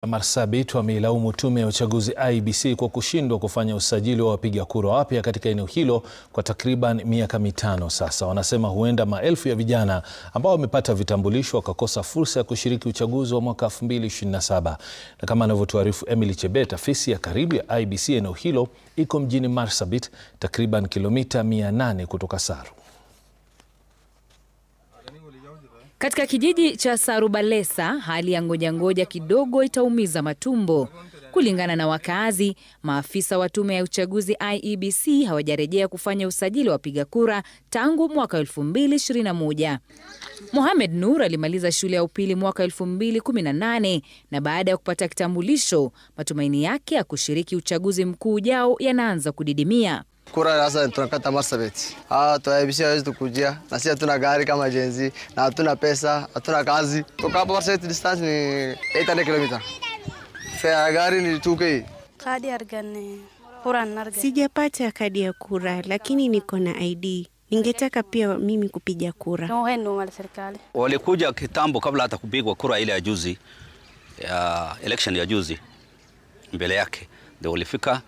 Marsabit wameilaumu tume ya uchaguzi IEBC kwa kushindwa kufanya usajili wa wapiga kura wapya katika eneo hilo kwa takriban miaka mitano sasa. Wanasema huenda maelfu ya vijana ambao wamepata vitambulisho wakakosa fursa ya kushiriki uchaguzi wa mwaka 2027. Na kama anavyotuarifu Emily Chebet, afisi ya karibu ya IEBC eneo hilo iko mjini Marsabit, takriban kilomita 800 kutoka Saru. Katika kijiji cha Sarubalesa, hali ya ngoja kidogo itaumiza matumbo. Kulingana na wakazi, maafisa wa tume ya uchaguzi IEBC hawajarejea kufanya usajili wa wapiga kura tangu mwaka 2021. Mohamed Nur alimaliza shule ya upili mwaka 2018 na baada ya kupata kitambulisho, matumaini yake ya kushiriki uchaguzi mkuu ujao yanaanza kudidimia. Kura sasa tunakata Marsabit. Tu IEBC hawezi tukujia. Na sisi hatuna gari kama jenzi, na hatuna pesa, hatuna kazi. Kutoka hapa Marsabit distance ni 800 km. Fare gari ni 2K. Kadi argane. Kura narga. Sijapata kadi ya kura lakini niko na ID. Ningetaka pia mimi kupiga kura. No wala serikali. Walikuja kitambo kabla hata kupigwa kura ile ya juzi, ya election ya juzi mbele yake. Ndio walifika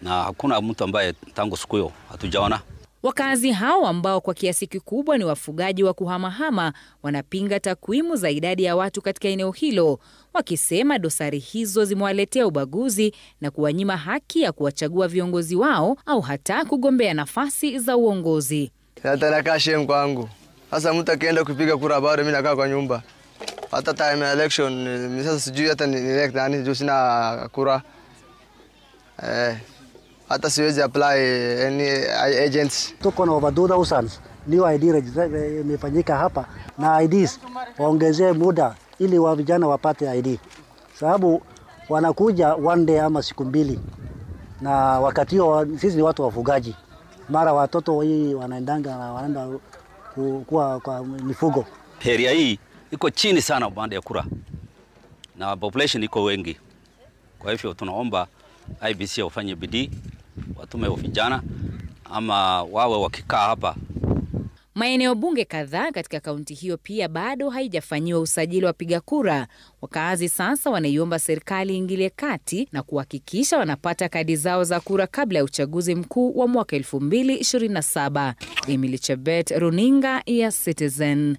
na hakuna mtu ambaye tangu siku hiyo hatujaona. Wakazi hao ambao kwa kiasi kikubwa ni wafugaji wa kuhamahama wanapinga takwimu za idadi ya watu katika eneo hilo, wakisema dosari hizo zimewaletea ubaguzi na kuwanyima haki ya kuwachagua viongozi wao au hata kugombea nafasi za uongozi. Nataka shame kwangu. Sasa mtu akienda kupiga kura bado mimi nakaa kwa nyumba. Hata time ya election mimi sasa sijui hata ni elect nani juu sina kura. Hata siwezi apply any agents. Tuko na over 2000 new ID register imefanyika hapa na IDs waongezee muda ili wa vijana wapate ID. Sababu wanakuja one day ama siku mbili. Na wakati huo sisi ni watu wafugaji. Mara watoto hii wanaenda kuwa kwa mifugo. Area hii iko chini sana upande ya kura. Na population iko wengi. Kwa hivyo tunaomba IEBC wafanye bidii, watume wa vijana ama wawe wakikaa hapa. Maeneo bunge kadhaa katika kaunti hiyo pia bado haijafanyiwa usajili wa wapiga kura. Wakazi sasa wanaiomba serikali ingilie kati na kuhakikisha wanapata kadi zao za kura kabla ya uchaguzi mkuu wa mwaka 2027. Emily Chebet, Runinga ya Citizen.